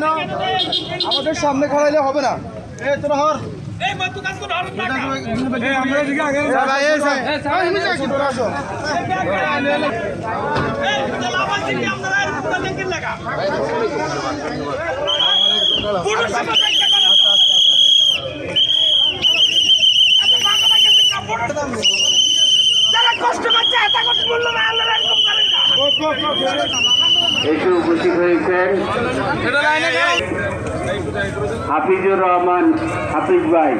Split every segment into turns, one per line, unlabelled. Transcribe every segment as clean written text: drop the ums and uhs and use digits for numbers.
না, আমাদের সামনে খাড়াইলে হবে না। তোরা হর
কষ্ট করছে
এসে উপস্থিত হয়েছেন হাফিজুর রহমান হাফিজ ভাই।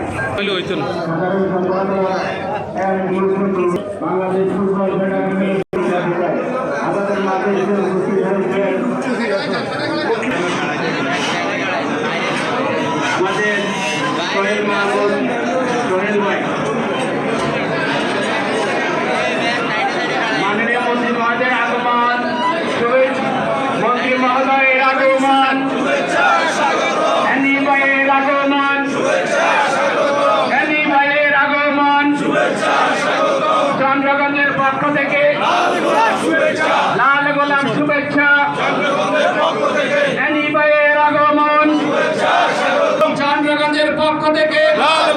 বাংলাদেশ ফুটবল ফেডারেশনের আমাদের মাঝে এসে উপস্থিত হয়েছেন আমাদের সোহেল মাহমুদ সোহেল ভাই। মাননীয় মন্ত্রী মহোদয়ের আগমন, মন্ত্রী মহোদয়ের আগমন, ভাইয়ের আগমন, ভাইয়ের আগমন, চন্দ্রগঞ্জের পক্ষ থেকে লাল গোলাপ শুভেচ্ছা, ভাইয়ের আগমন, চন্দ্রগঞ্জের পক্ষ থেকে লাল